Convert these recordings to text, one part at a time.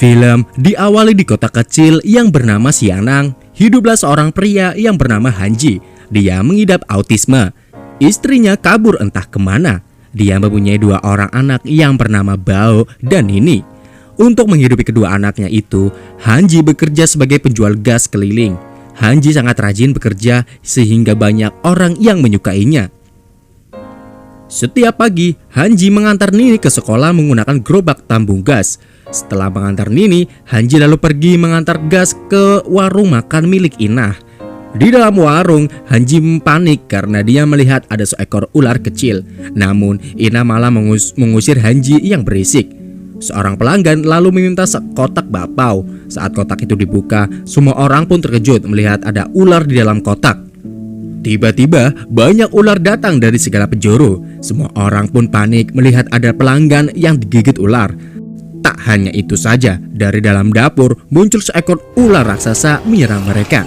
Film diawali di kota kecil yang bernama Sianang. Hiduplah seorang pria yang bernama Hanji. Dia mengidap autisme. Istrinya kabur entah kemana. Dia mempunyai 2 orang anak yang bernama Bao dan Nini. Untuk menghidupi kedua anaknya itu, Hanji bekerja sebagai penjual gas keliling. Hanji sangat rajin bekerja sehingga banyak orang yang menyukainya. Setiap pagi, Hanji mengantar Nini ke sekolah menggunakan gerobak tambung gas. Setelah mengantar Nini, Hanji lalu pergi mengantar gas ke warung makan milik Inah. Di dalam warung, Hanji panik karena dia melihat ada seekor ular kecil. Namun, Inah malah mengusir Hanji yang berisik. Seorang pelanggan lalu meminta sekotak bakpao. Saat kotak itu dibuka, semua orang pun terkejut melihat ada ular di dalam kotak. Tiba-tiba banyak ular datang dari segala penjuru. Semua orang pun panik melihat ada pelanggan yang digigit ular. Tak hanya itu saja, dari dalam dapur muncul seekor ular raksasa menyerang mereka.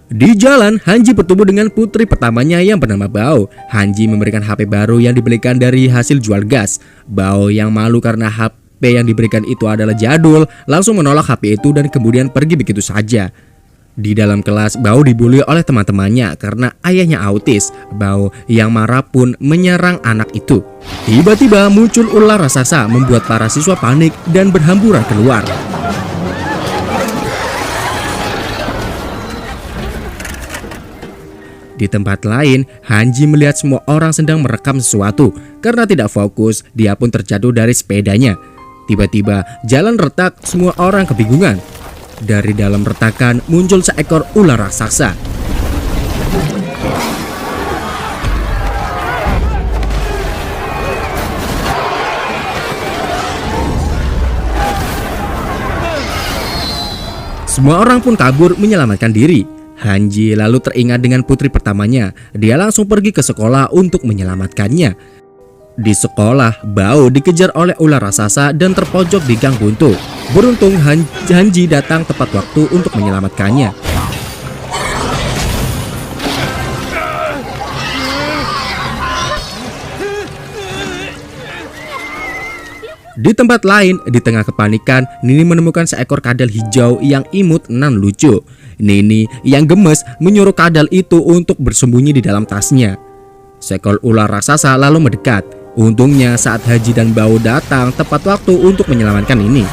Di jalan, Hanji bertemu dengan putri pertamanya yang bernama Bao. Hanji memberikan HP baru yang dibelikan dari hasil jual gas. Bao yang malu karena HP yang diberikan itu adalah jadul, langsung menolak HP itu dan kemudian pergi begitu saja. Di dalam kelas, Bao dibully oleh teman-temannya karena ayahnya autis. Bao yang marah pun menyerang anak itu. Tiba-tiba muncul ular raksasa membuat para siswa panik dan berhamburan keluar. Di tempat lain, Hanji melihat semua orang sedang merekam sesuatu. Karena tidak fokus, dia pun terjatuh dari sepedanya. Tiba-tiba jalan retak, semua orang kebingungan. Dari dalam retakan muncul seekor ular raksasa. Semua orang pun kabur menyelamatkan diri. Hanji lalu teringat dengan putri pertamanya. Dia langsung pergi ke sekolah untuk menyelamatkannya. Di sekolah, Bao dikejar oleh ular raksasa dan terpojok di gang buntu. Beruntung Hanji datang tepat waktu untuk menyelamatkannya. Di tempat lain, di tengah kepanikan, Nini menemukan seekor kadal hijau yang imut nan lucu. Nini yang gemes menyuruh kadal itu untuk bersembunyi di dalam tasnya. Seekor ular raksasa lalu mendekat. Untungnya saat Hanji dan Bao datang tepat waktu untuk menyelamatkan Nini.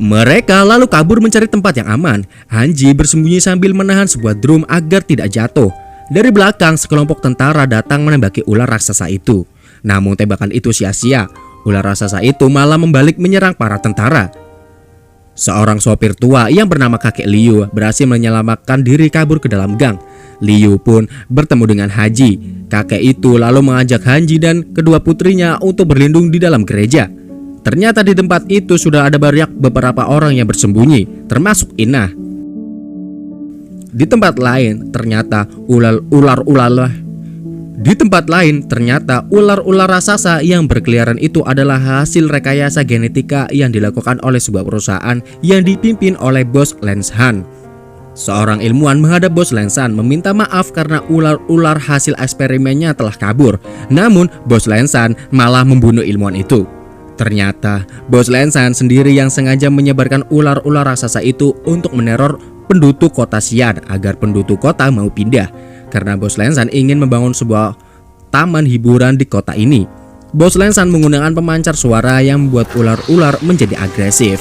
Mereka lalu kabur mencari tempat yang aman. Hanji bersembunyi sambil menahan sebuah drum agar tidak jatuh. Dari belakang, sekelompok tentara datang menembaki ular raksasa itu. Namun tembakan itu sia-sia. Ular raksasa itu malah membalik menyerang para tentara. Seorang sopir tua yang bernama kakek Liu berhasil menyelamatkan diri kabur ke dalam gang. Liu pun bertemu dengan Hanji. Kakek itu lalu mengajak Hanji dan kedua putrinya untuk berlindung di dalam gereja. Ternyata di tempat itu sudah ada beberapa orang yang bersembunyi, termasuk Inah. Di tempat lain ternyata ular raksasa yang berkeliaran itu adalah hasil rekayasa genetika yang dilakukan oleh sebuah perusahaan yang dipimpin oleh Bos Lenshan. Seorang ilmuwan menghadap Bos Lenshan meminta maaf karena ular-ular hasil eksperimennya telah kabur. Namun Bos Lenshan malah membunuh ilmuwan itu. Ternyata Bos Lenshan sendiri yang sengaja menyebarkan ular-ular raksasa itu untuk meneror penduduk kota Xian agar penduduk kota mau pindah. Karena Bos Lenshan ingin membangun sebuah taman hiburan di kota ini. Bos Lenshan menggunakan pemancar suara yang membuat ular-ular menjadi agresif.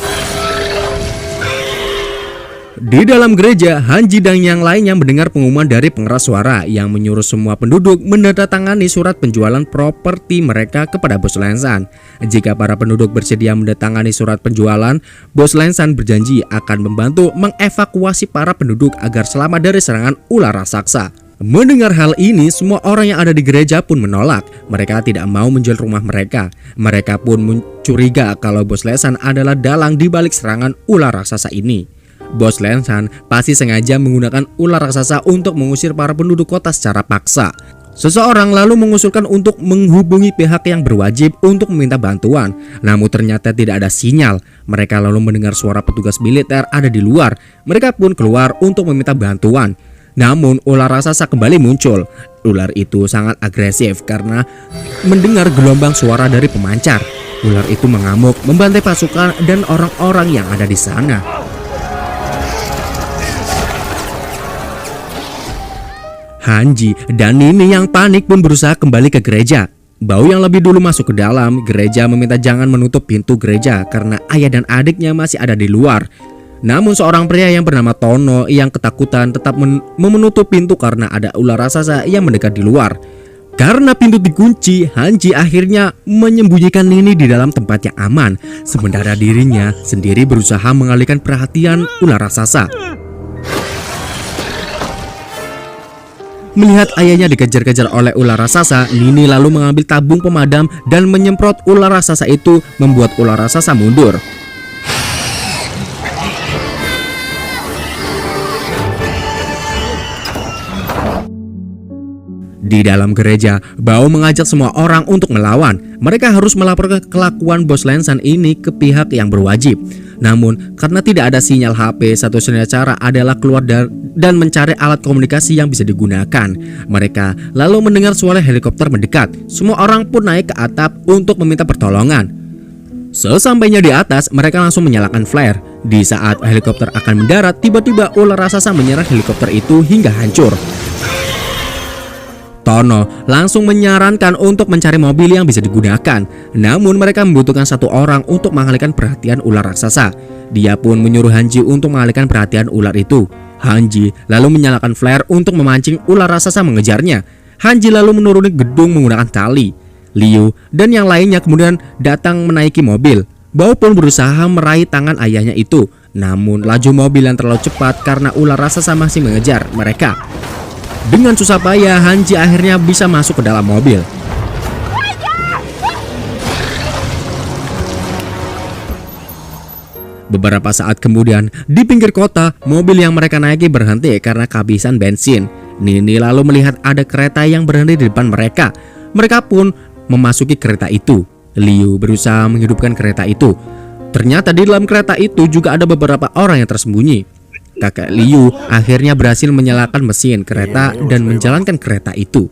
Di dalam gereja, Hanji dan yang lainnya mendengar pengumuman dari pengeras suara yang menyuruh semua penduduk menandatangani surat penjualan properti mereka kepada Bos Lenshan. Jika para penduduk bersedia menandatangani surat penjualan, Bos Lenshan berjanji akan membantu mengevakuasi para penduduk agar selamat dari serangan ular raksasa. Mendengar hal ini, semua orang yang ada di gereja pun menolak. Mereka tidak mau menjual rumah mereka. Mereka pun mencuriga kalau Bos Lenshan adalah dalang di balik serangan ular raksasa ini. Bos Lenshan pasti sengaja menggunakan ular raksasa untuk mengusir para penduduk kota secara paksa. Seseorang lalu mengusulkan untuk menghubungi pihak yang berwajib untuk meminta bantuan. Namun ternyata tidak ada sinyal. Mereka lalu mendengar suara petugas militer ada di luar. Mereka pun keluar untuk meminta bantuan. Namun ular raksasa kembali muncul. Ular itu sangat agresif karena mendengar gelombang suara dari pemancar. Ular itu mengamuk, membantai pasukan dan orang-orang yang ada di sana. Hanji dan Nini yang panik pun berusaha kembali ke gereja. Bao yang lebih dulu masuk ke dalam gereja meminta jangan menutup pintu gereja karena ayah dan adiknya masih ada di luar. Namun seorang pria yang bernama Tono yang ketakutan tetap menutup pintu karena ada ular raksasa yang mendekat di luar. Karena pintu dikunci, Hanji akhirnya menyembunyikan Nini di dalam tempat yang aman, sementara dirinya sendiri berusaha mengalihkan perhatian ular raksasa. Melihat ayahnya dikejar-kejar oleh ular raksasa, Nini lalu mengambil tabung pemadam dan menyemprot ular raksasa itu, membuat ular raksasa mundur. Di dalam gereja, Bao mengajak semua orang untuk melawan. Mereka harus melaporkan kelakuan bos Lensan ini ke pihak yang berwajib. Namun, karena tidak ada sinyal HP, satu-satunya cara adalah keluar dan mencari alat komunikasi yang bisa digunakan. Mereka lalu mendengar suara helikopter mendekat. Semua orang pun naik ke atap untuk meminta pertolongan. Sesampainya di atas, mereka langsung menyalakan flare. Di saat helikopter akan mendarat, tiba-tiba ular raksasa menyerang helikopter itu hingga hancur. Tono langsung menyarankan untuk mencari mobil yang bisa digunakan. Namun mereka membutuhkan satu orang untuk mengalihkan perhatian ular raksasa. Dia pun menyuruh Hanji untuk mengalihkan perhatian ular itu. Hanji lalu menyalakan flare untuk memancing ular raksasa mengejarnya. Hanji lalu menuruni gedung menggunakan tali. Liu dan yang lainnya kemudian datang menaiki mobil. Bao pun berusaha meraih tangan ayahnya itu. Namun laju mobil yang terlalu cepat karena ular raksasa masih mengejar mereka. Dengan susah payah, Hanji akhirnya bisa masuk ke dalam mobil. Beberapa saat kemudian, di pinggir kota, mobil yang mereka naiki berhenti karena kehabisan bensin. Nini lalu melihat ada kereta yang berhenti di depan mereka. Mereka pun memasuki kereta itu. Liu berusaha menghidupkan kereta itu. Ternyata di dalam kereta itu juga ada beberapa orang yang tersembunyi. Kakek Liu akhirnya berhasil menyalakan mesin kereta dan menjalankan kereta itu.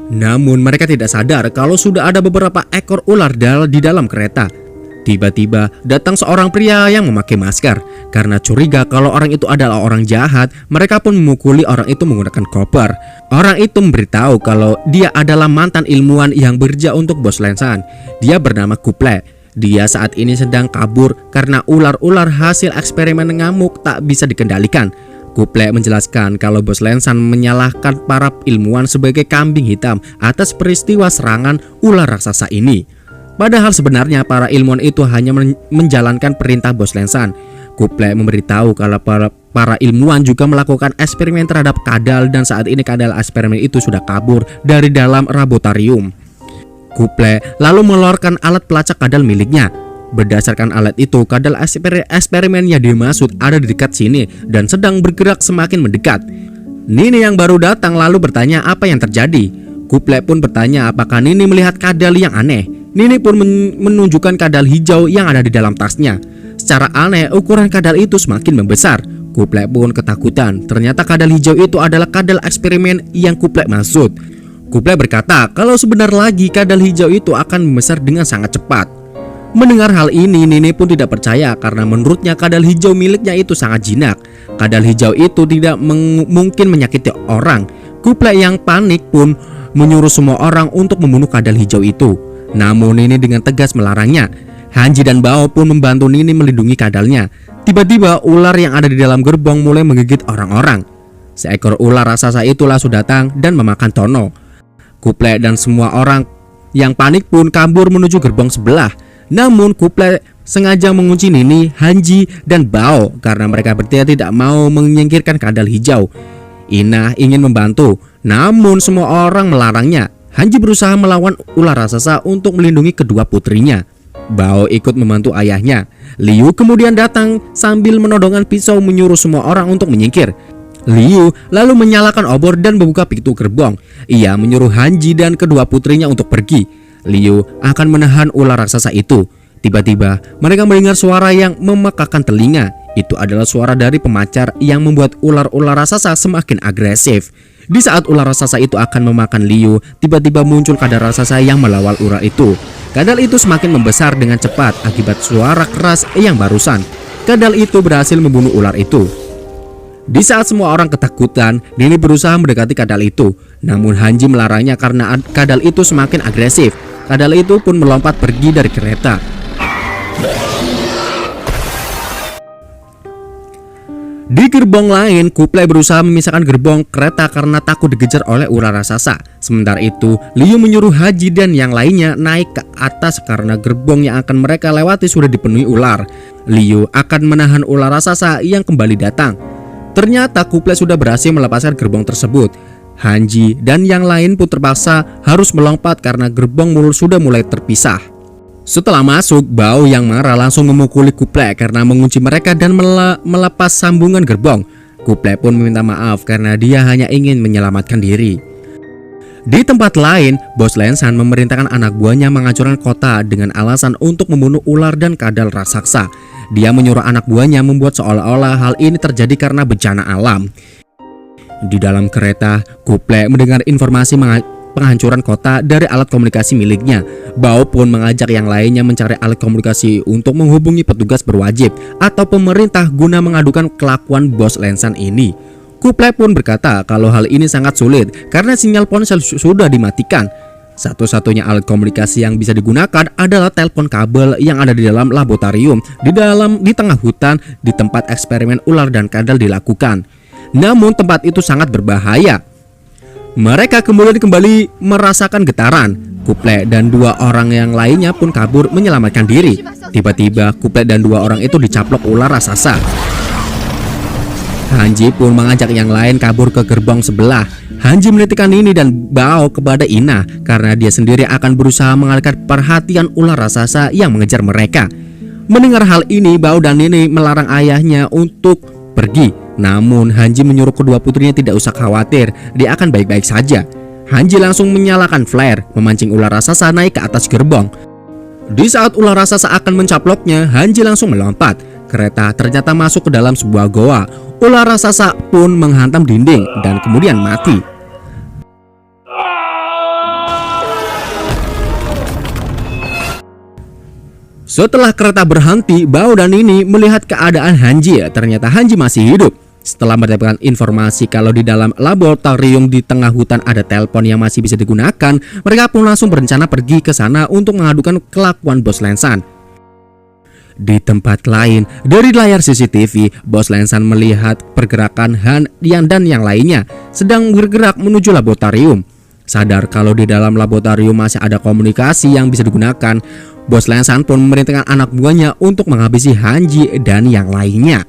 Namun mereka tidak sadar kalau sudah ada beberapa ekor ular di dalam kereta. Tiba-tiba datang seorang pria yang memakai masker. Karena curiga kalau orang itu adalah orang jahat, mereka pun memukuli orang itu menggunakan koper. Orang itu memberitahu kalau dia adalah mantan ilmuwan yang bekerja untuk bos Lensan. Dia bernama Kuple. Dia saat ini sedang kabur karena ular-ular hasil eksperimen ngamuk tak bisa dikendalikan. Kuple menjelaskan kalau bos Lensan menyalahkan para ilmuwan sebagai kambing hitam atas peristiwa serangan ular raksasa ini. Padahal sebenarnya para ilmuwan itu hanya menjalankan perintah bos Lensan. Kuple memberitahu kalau para ilmuwan juga melakukan eksperimen terhadap kadal dan saat ini kadal eksperimen itu sudah kabur dari dalam laboratorium. Kuple lalu mengeluarkan alat pelacak kadal miliknya. Berdasarkan alat itu, kadal eksperimen yang dimaksud ada di dekat sini dan sedang bergerak semakin mendekat. Nini yang baru datang lalu bertanya apa yang terjadi. Kuple pun bertanya apakah Nini melihat kadal yang aneh. Nini pun menunjukkan kadal hijau yang ada di dalam tasnya. Secara aneh, ukuran kadal itu semakin membesar. Kuple pun ketakutan. Ternyata kadal hijau itu adalah kadal eksperimen yang Kuple maksud. Kuple berkata kalau sebentar lagi kadal hijau itu akan membesar dengan sangat cepat. Mendengar hal ini, Nini pun tidak percaya karena menurutnya kadal hijau miliknya itu sangat jinak. Kadal hijau itu tidak mungkin menyakiti orang. Kuple yang panik pun menyuruh semua orang untuk membunuh kadal hijau itu. Namun Nini dengan tegas melarangnya. Hanji dan Bao pun membantu Nini melindungi kadalnya. Tiba-tiba ular yang ada di dalam gerbong mulai menggigit orang-orang. Seekor ular raksasa itu langsung datang dan memakan Tono. Kuple dan semua orang yang panik pun kabur menuju gerbong sebelah. Namun Kuple sengaja mengunci Nini, Hanji, dan Bao karena mereka bertiga tidak mau menyingkirkan kadal hijau. Ina ingin membantu, namun semua orang melarangnya. Hanji berusaha melawan ular raksasa untuk melindungi kedua putrinya. Bao ikut membantu ayahnya. Liu kemudian datang sambil menodongkan pisau menyuruh semua orang untuk menyingkir. Liu lalu menyalakan obor dan membuka pintu gerbong. Ia menyuruh Hanji dan kedua putrinya untuk pergi. Liu akan menahan ular raksasa itu. Tiba-tiba mereka mendengar suara yang memekakan telinga. Itu adalah suara dari pemacar yang membuat ular-ular raksasa semakin agresif. Di saat ular raksasa itu akan memakan Liu, tiba-tiba muncul kadal raksasa yang melawal ular itu. Kadal itu semakin membesar dengan cepat akibat suara keras yang barusan. Kadal itu berhasil membunuh ular itu. Di saat semua orang ketakutan, Nini berusaha mendekati kadal itu. Namun Hanji melarangnya karena kadal itu semakin agresif. Kadal itu pun melompat pergi dari kereta. Di gerbong lain, Kublai berusaha memisahkan gerbong kereta karena takut dikejar oleh ular raksasa. Sementara itu, Liu menyuruh Hanji dan yang lainnya naik ke atas karena gerbong yang akan mereka lewati sudah dipenuhi ular. Liu akan menahan ular raksasa yang kembali datang. Ternyata Kublai sudah berhasil melepaskan gerbong tersebut. Hanji dan yang lain pun terpaksa harus melompat karena gerbong sudah mulai terpisah. Setelah masuk, Bao yang marah langsung memukuli Kublai karena mengunci mereka dan melepas sambungan gerbong. Kublai pun meminta maaf karena dia hanya ingin menyelamatkan diri. Di tempat lain, Bos Lensan memerintahkan anak buahnya menghancurkan kota dengan alasan untuk membunuh ular dan kadal raksasa. Dia menyuruh anak buahnya membuat seolah-olah hal ini terjadi karena bencana alam. Di dalam kereta, Kublai mendengar informasi penghancuran kota dari alat komunikasi miliknya. Bao pun mengajak yang lainnya mencari alat komunikasi untuk menghubungi petugas berwajib atau pemerintah guna mengadukan kelakuan Bos Lensan ini. Kublai pun berkata kalau hal ini sangat sulit karena sinyal ponsel sudah dimatikan. Satu-satunya alat komunikasi yang bisa digunakan adalah telepon kabel yang ada di dalam laboratorium di tengah hutan di tempat eksperimen ular dan kadal dilakukan. Namun tempat itu sangat berbahaya. Mereka kemudian kembali merasakan getaran. Kublai dan dua orang yang lainnya pun kabur menyelamatkan diri. Tiba-tiba Kublai dan dua orang itu dicaplok ular raksasa. Hanji pun mengajak yang lain kabur ke gerbong sebelah. Hanji menitikkan Nini dan Bao kepada Ina karena dia sendiri akan berusaha mengalihkan perhatian ular raksasa yang mengejar mereka. Mendengar hal ini, Bao dan Nini melarang ayahnya untuk pergi. Namun Hanji menyuruh kedua putrinya tidak usah khawatir, dia akan baik-baik saja. Hanji langsung menyalakan flare, memancing ular raksasa naik ke atas gerbong. Di saat ular raksasa akan mencaploknya, Hanji langsung melompat. Kereta ternyata masuk ke dalam sebuah goa. Ular raksasa pun menghantam dinding dan kemudian mati. Setelah kereta berhenti, Bao dan Nini melihat keadaan Hanji. Ternyata Hanji masih hidup. Setelah mendapatkan informasi kalau di dalam laboratorium di tengah hutan ada telepon yang masih bisa digunakan, mereka pun langsung berencana pergi ke sana untuk mengadukan kelakuan Bos Lensan. Di tempat lain, dari layar CCTV, Bos Lensan melihat pergerakan Han dan yang lainnya sedang bergerak menuju laboratorium. Sadar kalau di dalam laboratorium masih ada komunikasi yang bisa digunakan, Bos Lensan pun memerintahkan anak buahnya untuk menghabisi Hanji dan yang lainnya.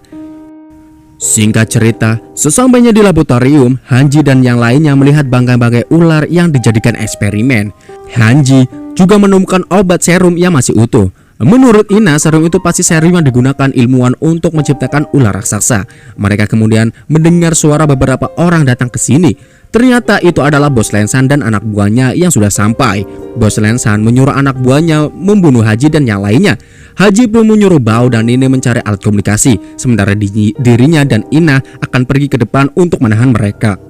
Singkat cerita, sesampainya di laboratorium, Hanji dan yang lainnya melihat bangkai-bangkai ular yang dijadikan eksperimen. Hanji juga menemukan obat serum yang masih utuh. Menurut Ina, serum itu pasti serum yang digunakan ilmuwan untuk menciptakan ular raksasa. Mereka kemudian mendengar suara beberapa orang datang ke sini. Ternyata itu adalah Bos Lensan dan anak buahnya yang sudah sampai. Bos Lensan menyuruh anak buahnya membunuh Hanji dan yang lainnya. Hanji pun menyuruh Bao dan Nini mencari alat komunikasi, sementara dirinya dan Ina akan pergi ke depan untuk menahan mereka.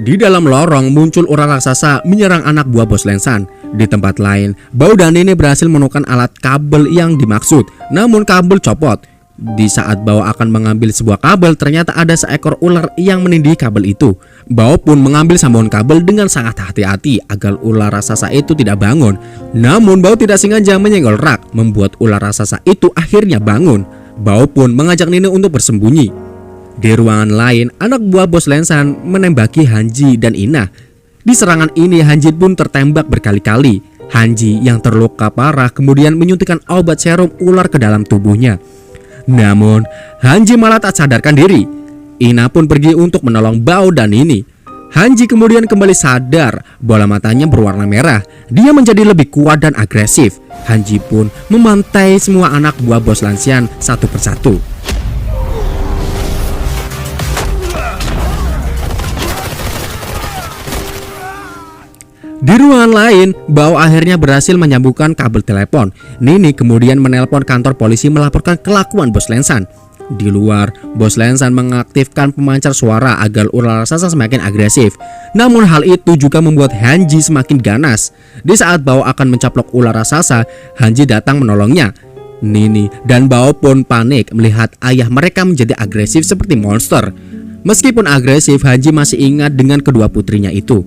Di dalam lorong muncul ular raksasa menyerang anak buah Bos Lensan. Di tempat lain, Bao dan Nini berhasil menemukan alat kabel yang dimaksud, namun kabel copot. Di saat Bao akan mengambil sebuah kabel, ternyata ada seekor ular yang menindih kabel itu. Bao pun mengambil sambungan kabel dengan sangat hati-hati agar ular raksasa itu tidak bangun. Namun Bao tidak sengaja menyenggol rak, membuat ular raksasa itu akhirnya bangun. Bao pun mengajak Nini untuk bersembunyi. Di ruangan lain, anak buah Bos Lensan menembaki Hanji dan Ina. Di serangan ini Hanji pun tertembak berkali-kali. Hanji yang terluka parah kemudian menyuntikkan obat serum ular ke dalam tubuhnya. Namun Hanji malah tak sadarkan diri. Ina pun pergi untuk menolong Bao dan Nini. Hanji kemudian kembali sadar, bola matanya berwarna merah. Dia menjadi lebih kuat dan agresif. Hanji pun memantai semua anak buah Bos Lensan satu persatu. Di ruangan lain, Bao akhirnya berhasil menyambungkan kabel telepon. Nini kemudian menelpon kantor polisi melaporkan kelakuan Bos Lensan. Di luar, Bos Lensan mengaktifkan pemancar suara agar ular raksasa semakin agresif. Namun hal itu juga membuat Hanji semakin ganas. Di saat Bao akan mencaplok ular raksasa, Hanji datang menolongnya. Nini dan Bao pun panik melihat ayah mereka menjadi agresif seperti monster. Meskipun agresif, Hanji masih ingat dengan kedua putrinya itu.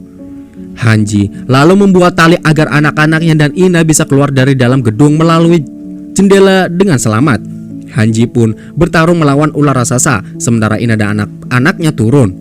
Hanji lalu membuat tali agar anak-anaknya dan Ina bisa keluar dari dalam gedung melalui jendela dengan selamat. Hanji pun bertarung melawan ular raksasa, sementara Ina dan anak-anaknya turun.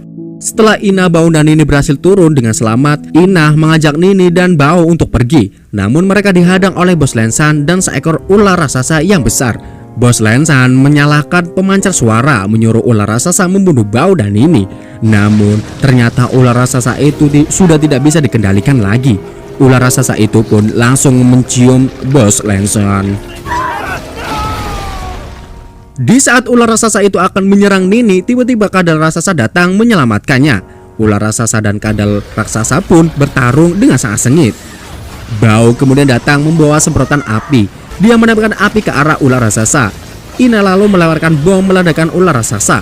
Setelah Ina, Bao dan Nini berhasil turun dengan selamat, Ina mengajak Nini dan Bao untuk pergi. Namun mereka dihadang oleh Bos Lensan dan seekor ular raksasa yang besar. Bos Lensan menyalakan pemancar suara menyuruh ular raksasa membunuh Bao dan Nini. Namun ternyata ular raksasa itu sudah tidak bisa dikendalikan lagi. Ular raksasa itu pun langsung mencium Bos Lensan. Di saat ular raksasa itu akan menyerang Nini, tiba-tiba kadal raksasa datang menyelamatkannya. Ular raksasa dan kadal raksasa pun bertarung dengan sangat sengit. Bao kemudian datang membawa semprotan api. Dia menembakkan api ke arah ular raksasa. Ina lalu melemparkan bom meledakkan ular raksasa.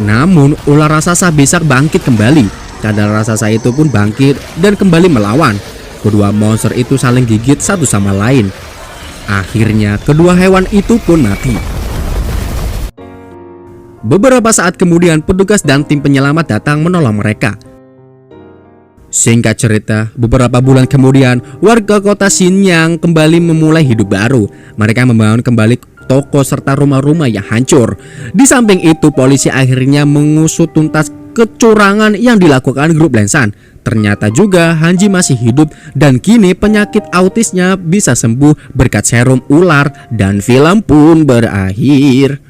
Namun ular raksasa bisa bangkit kembali. Kadal raksasa itu pun bangkit dan kembali melawan. Kedua monster itu saling gigit satu sama lain. Akhirnya kedua hewan itu pun mati. Beberapa saat kemudian petugas dan tim penyelamat datang menolong mereka. Singkat cerita, beberapa bulan kemudian warga kota Xinyang kembali memulai hidup baru. Mereka membangun kembali toko serta rumah-rumah yang hancur. Di samping itu, polisi akhirnya mengusut tuntas kecurangan yang dilakukan grup Lensan. Ternyata juga Hanji masih hidup dan kini penyakit autisnya bisa sembuh berkat serum ular dan film pun berakhir.